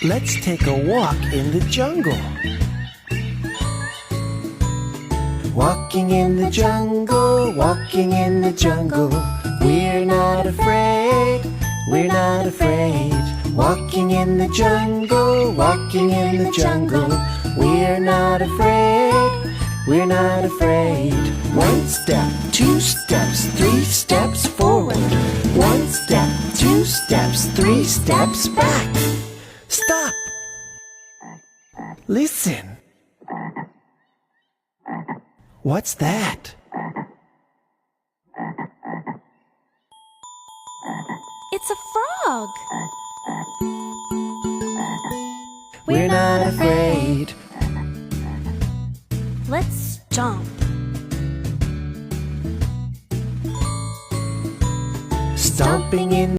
Let's take a walk in the jungle. Walking in the jungle, walking in the jungle. We're not afraid, we're not afraid. Walking in the jungle, walking in the jungle. We're not afraid, we're not afraid. One step, two steps, three steps forward. One step, two steps, three steps back. Stop! Listen. What's that? It's a frog. We're not afraid. Let's jump. Stomping in